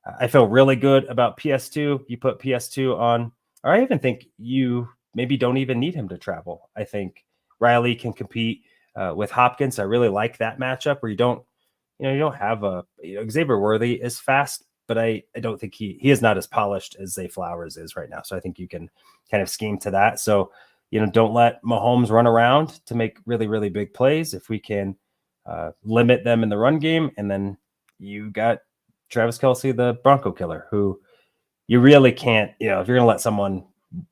I feel really good about PS2. You put PS2 on, or I even think you maybe don't even need him to travel. I think Riley can compete with Hopkins. I really like that matchup where you don't have Xavier Worthy is fast, but I don't think he is not as polished as Zay Flowers is right now. So I think you can kind of scheme to that. So, don't let Mahomes run around to make really, really big plays. If we can limit them in the run game, and then you got Travis Kelce, the Bronco killer, who you really can't, if you're going to let someone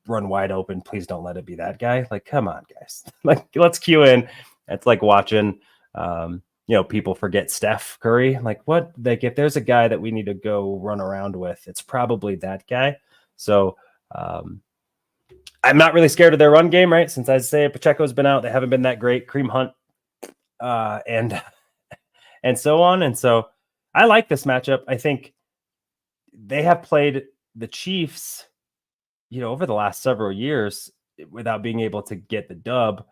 run wide open, please don't let it be that guy. Like, come on, guys. Like, let's cue in. It's like watching, people forget Steph Curry. Like, what? Like, if there's a guy that we need to go run around with, it's probably that guy. So, I'm not really scared of their run game, right? Since Isaiah Pacheco's been out, they haven't been that great. Kareem Hunt, and so on. And so I like this matchup. I think they have played the Chiefs, over the last several years without being able to get the dub.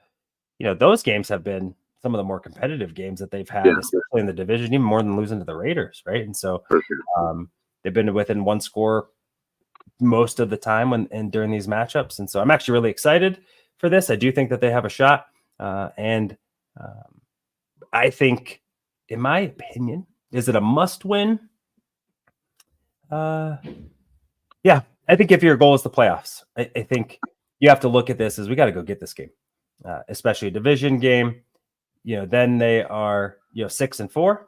Those games have been some of the more competitive games that they've had, especially in the division, even more than losing to the Raiders, right? And so they've been within one score most of the time and during these matchups. And so I'm actually really excited for this. I do think that they have a shot. And I think, in my opinion, is it a must win? Yeah, I think if your goal is the playoffs, I think you have to look at this as we got to go get this game, especially a division game. Then they are 6-4.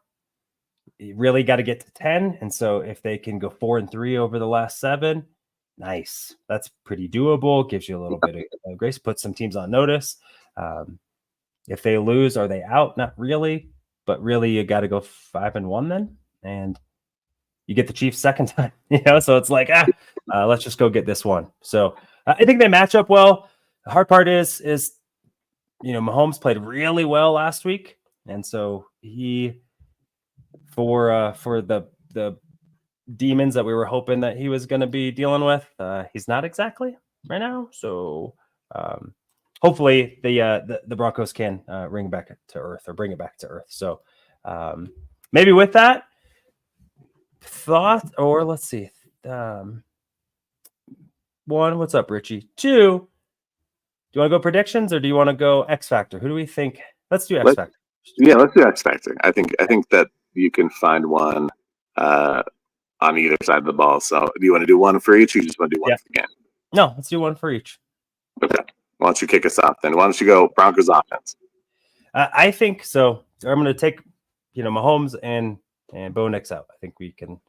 You really got to get to 10. And so if they can go 4-3 over the last 7, nice. That's pretty doable. Gives you a little bit of grace. Put some teams on notice. If they lose, are they out? Not really, but really you got to go 5-1 then, and you get the Chiefs second time. So it's like let's just go get this one. So I think they match up well. The hard part is Mahomes played really well last week, and so he for the demons that we were hoping that he was going to be dealing with, he's not exactly right now. So hopefully the Broncos can bring it back to earth. So maybe with that thought, or let's see, 1, what's up, Richie? 2, do you want to go predictions or do you want to go X Factor? Who do we think? Let's do X Factor. Yeah, let's do X Factor. I think that you can find one on either side of the ball. So do you want to do one for each, or you just want to do one for the game? No, let's do one for each. Okay. Why don't you kick us off then? Why don't you go Broncos offense? I think so. I'm going to take, Mahomes and Bo Nix out. I think we can.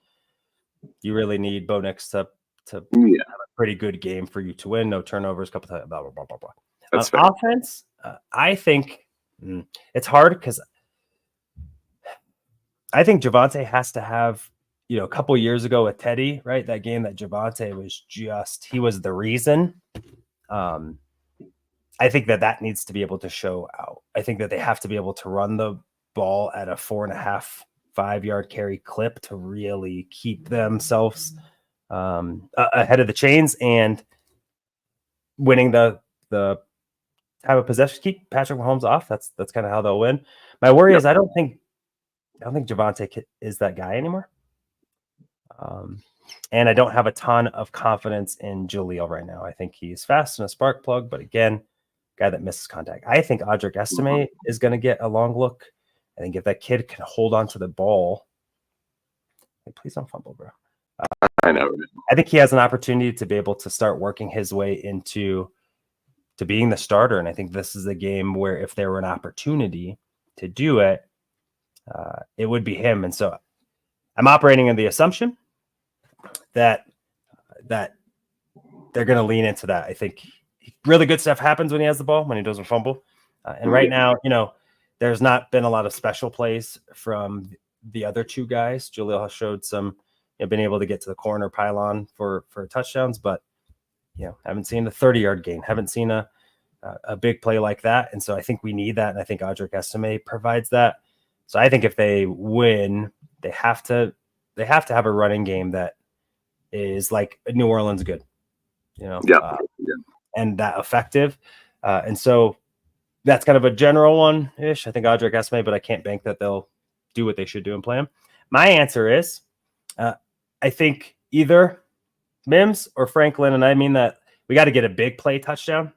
You really need Bo Nix to have a pretty good game for you to win. No turnovers, couple times, blah, blah, blah, blah, blah. That's on offense, I think it's hard because I think Javonte has to have, a couple years ago with Teddy, right? That game that Javonte was he was the reason. I think that needs to be able to show out. I think that they have to be able to run the ball at a 4.5, 5-yard carry clip to really keep themselves ahead of the chains and winning the time of possession. Keep Patrick Mahomes off. That's kind of how they'll win. My worry is I don't think Javonte is that guy anymore. And I don't have a ton of confidence in Jaleel right now. I think he's fast and a spark plug, but again, guy that misses contact. I think Audric Estime is going to get a long look. I think if that kid can hold on to the ball, Please don't fumble, bro. I know. I think he has an opportunity to be able to start working his way into being the starter. And I think this is a game where if there were an opportunity to do it, it would be him. And so I'm operating in the assumption that they're going to lean into that. I think really good stuff happens when he has the ball, when he doesn't fumble. And right now, there's not been a lot of special plays from the other two guys. Jaleel has showed some, been able to get to the corner pylon for touchdowns, but haven't seen a 30-yard gain, haven't seen a big play like that. And so I think we need that. And I think Audric Estime provides that. So I think if they win, they have to have a running game that is like New Orleans good, and that effective. And so that's kind of a general one-ish. I think Audric Estime, but I can't bank that they'll do what they should do and play him. My answer is I think either Mims or Franklin, and I mean that we got to get a big play touchdown.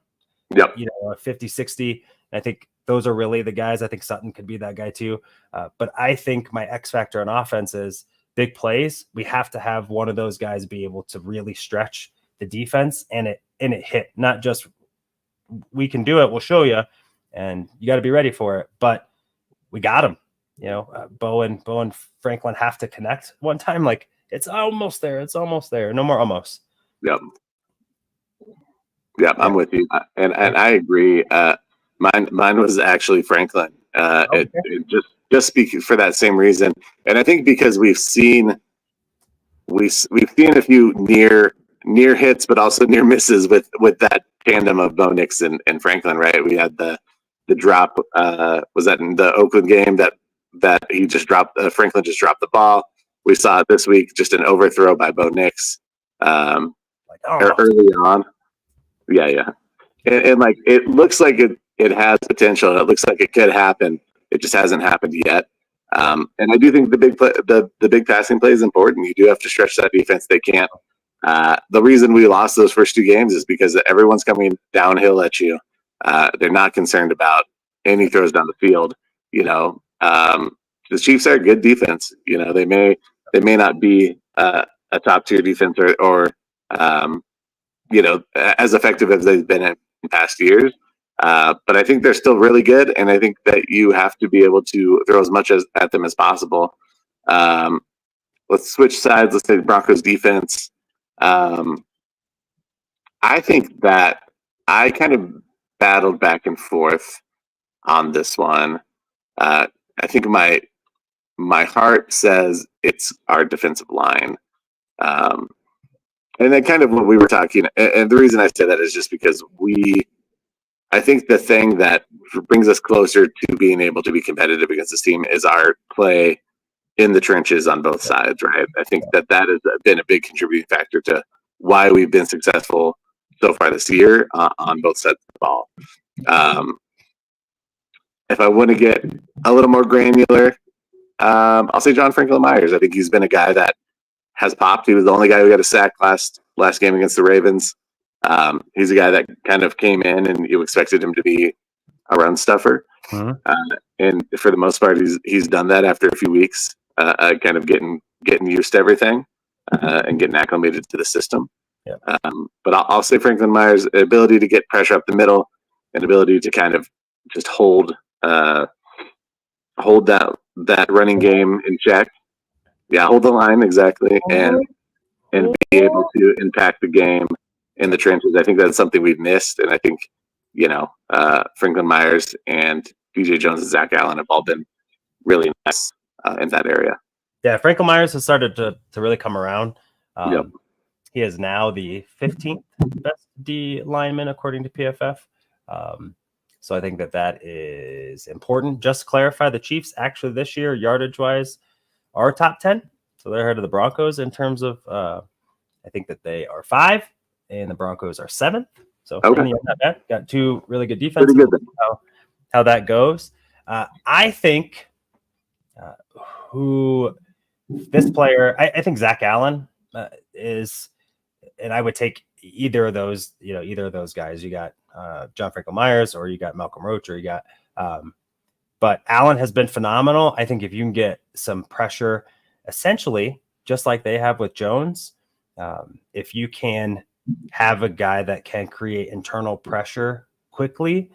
Yep. A 50, 60. I think those are really the guys. I think Sutton could be that guy too. But I think my X factor on offense is big plays. We have to have one of those guys be able to really stretch the defense and it hit, not just we can do it, we'll show you, and you got to be ready for it. But we got him. Bo and Franklin have to connect one time. Like it's almost there. It's almost there. No more almost. Yep. Yeah, I'm with you, and I agree. Mine was actually Franklin. Okay. It just speaking for that same reason, and I think because we've seen a few near hits, but also near misses with that tandem of Bo Nix and Franklin. Right, we had the drop. Was that in the Oakland game that he just dropped? Franklin just dropped the ball. We saw it this week, just an overthrow by Bo Nix early on. Yeah. And like it looks like it has potential, and it looks like it could happen. It just hasn't happened yet. And I do think the big passing play is important. You do have to stretch that defense. They can't. The reason we lost those first two games is because everyone's coming downhill at you. They're not concerned about any throws down the field. The Chiefs are a good defense. They may not be a top tier defense or as effective as they've been in past years. But I think they're still really good, and I think that you have to be able to throw as much at them as possible. Let's switch sides. Let's say the Broncos defense. I think that I kind of battled back and forth on this one. I think my heart says it's our defensive line. And then kind of what we were talking, and the reason I say that is just because I think the thing that brings us closer to being able to be competitive against this team is our play in the trenches on both sides, right? I think that has been a big contributing factor to why we've been successful so far this year on both sides of the ball. If I want to get a little more granular, I'll say John Franklin Myers. I think he's been a guy that has popped. He was the only guy who got a sack last game against the Ravens. He's a guy that kind of came in and you expected him to be a run stuffer. Mm-hmm. And for the most part, he's done that after a few weeks, kind of getting used to everything and getting acclimated to the system. Yeah. But I'll say Franklin Myers' ability to get pressure up the middle and ability to kind of just hold that running game in check. Yeah, hold the line exactly, and be able to impact the game in the trenches. I think that's something we've missed, and I think Franklin Myers and DJ Jones and Zach Allen have all been really nice in that area. Yeah, Franklin Myers has started to really come around. Yep. He is now the 15th best D lineman according to PFF. So I think that is important. Just to clarify, the Chiefs actually this year, yardage-wise, are top 10. So they're ahead of the Broncos in terms of, I think that they are 5, and the Broncos are 7th. So okay. Not bad. Got two really good defenses. Pretty good. How that goes. I think who this player, I think Zach Allen is, and I would take either of those guys. You got John Franklin Myers, or you got Malcolm Roach, or you got, but Allen has been phenomenal. I think if you can get some pressure, essentially just like they have with Jones, if you can have a guy that can create internal pressure quickly,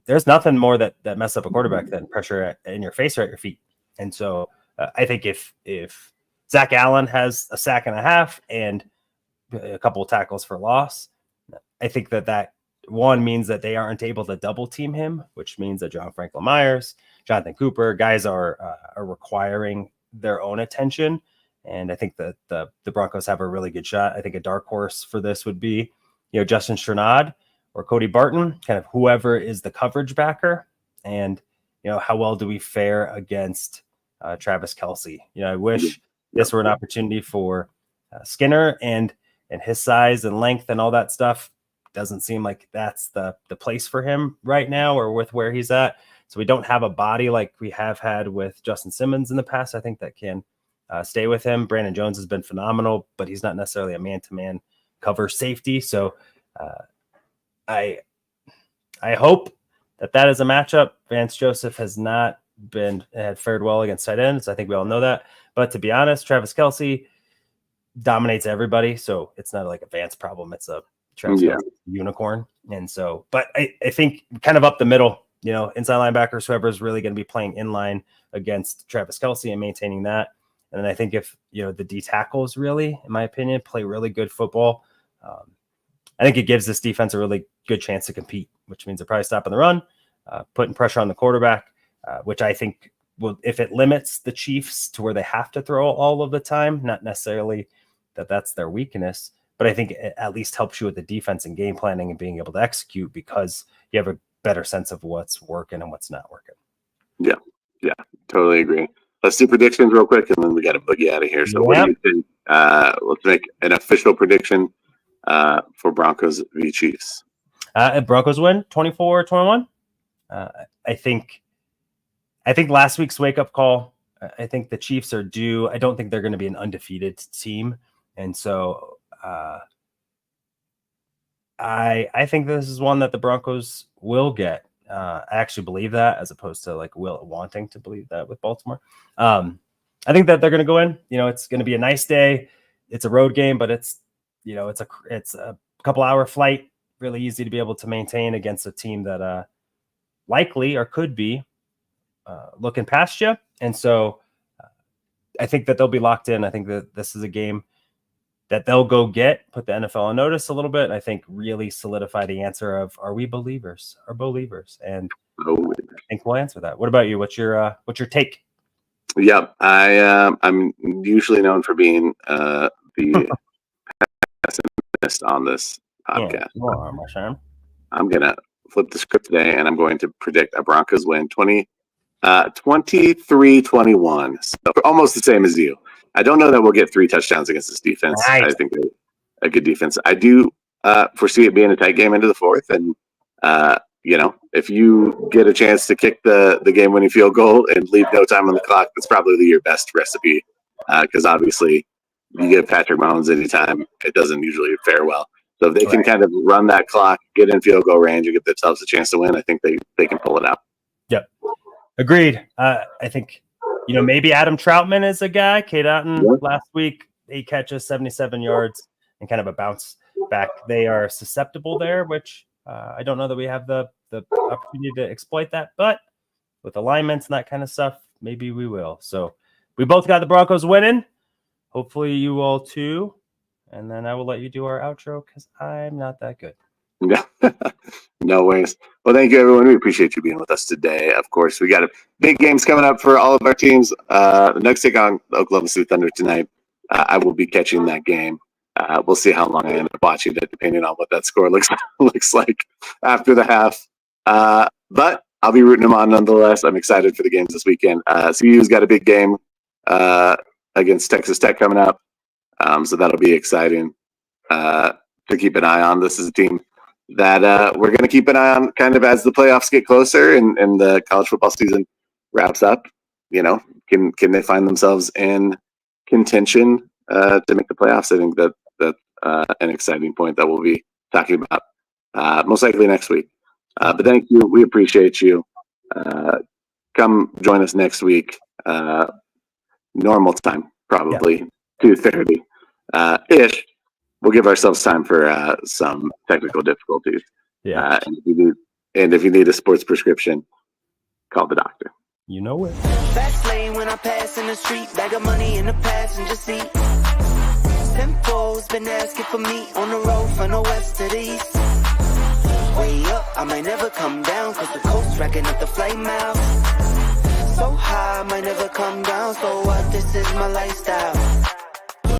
there's nothing more that mess up a quarterback than pressure in your face or at your feet. And so I think if Zach Allen has a sack and a half and a couple of tackles for loss, I think that one means that they aren't able to double team him, which means that John Franklin Myers, Jonathan Cooper, guys are requiring their own attention. And I think that the Broncos have a really good shot. I think a dark horse for this would be, Justin Strnad or Cody Barton, kind of whoever is the coverage backer. And, how well do we fare against Travis Kelce? I wish this were an opportunity for Skinner and his size and length and all that stuff. Doesn't seem like that's the place for him right now or with where he's at. So we don't have a body like we have had with Justin Simmons in the past. I think that can stay with him. Brandon Jones has been phenomenal, but he's not necessarily a man-to-man cover safety. So I hope that is a matchup. Vance Joseph has not had fared well against tight ends. I think we all know that. But to be honest, Travis Kelce dominates everybody. So it's not like a Vance problem. It's a Travis Kelce unicorn. And so, but I think kind of up the middle, inside linebackers, whoever's really going to be playing in line against Travis Kelce and maintaining that. And then I think if, the D tackles really, in my opinion, play really good football, I think it gives this defense a really good chance to compete, which means they're probably stopping the run, putting pressure on the quarterback, which I think will, if it limits the Chiefs to where they have to throw all of the time, not necessarily that's their weakness, but I think it at least helps you with the defense and game planning and being able to execute because you have a better sense of what's working and what's not working. Yeah, totally agree. Let's do predictions real quick, and then we got to boogie out of here. So what do you think? Let's make an official prediction for Broncos v. Chiefs. Broncos win 24-21. I think last week's wake-up call, I think the Chiefs are due. I don't think they're going to be an undefeated team. And so I think this is one that the Broncos will get. I actually believe that as opposed to like wanting to believe that with Baltimore. I think that they're going to go in. It's going to be a nice day. It's a road game, but it's a couple hour flight. Really easy to be able to maintain against a team that likely or could be looking past you. And so I think that they'll be locked in. I think that this is a game that they'll go put the NFL on notice a little bit. I think really solidify the answer of, are we believers or believers? And I think we'll answer that. What about you? What's your take? Yeah, I'm usually known for being the pessimist on this podcast. Yeah, I'm going to flip the script today, and I'm going to predict a Broncos win 23-21. So almost the same as you. I don't know that we'll get 3 touchdowns against this defense. Nice. I think they're a good defense. I do foresee it being a tight game into the fourth. And, if you get a chance to kick the game-winning field goal and leave no time on the clock, that's probably your best recipe. Because obviously you get Patrick Mahomes anytime, it doesn't usually fare well. So if they can kind of run that clock, get in field goal range, and get themselves a chance to win, I think they can pull it out. Yep. Agreed. I think, maybe Adam Troutman is a guy. Cade Otton last week, 8 catches, 77 yards, and kind of a bounce back. They are susceptible there, which I don't know that we have the opportunity to exploit that. But with alignments and that kind of stuff, maybe we will. So we both got the Broncos winning. Hopefully you all too. And then I will let you do our outro because I'm not that good. Yeah, no worries. Well, thank you, everyone. We appreciate you being with us today. Of course, we got big games coming up for all of our teams. The next take on the Oklahoma City Thunder tonight. I will be catching that game. We'll see how long I end up watching it, depending on what that score looks like after the half. But I'll be rooting them on nonetheless. I'm excited for the games this weekend. CU's got a big game against Texas Tech coming up. So that'll be exciting to keep an eye on. This is a team that we're going to keep an eye on kind of as the playoffs get closer and the college football season wraps up. Can they find themselves in contention to make the playoffs? I think that's an exciting point that we'll be talking about most likely next week. But thank you. We appreciate you. Come join us next week. Normal time. probably 2:30 ish. We'll give ourselves time for some technical difficulties. Yeah. And if you need a sports prescription, call the doctor. You know it. Fast lane when I pass in the street, bag of money in the passenger seat. Simcoe's been asking for me on the road from the west to the east. Way up, I might never come down, cause the coast racking up the flame out. So high, I might never come down, so what, this is my lifestyle.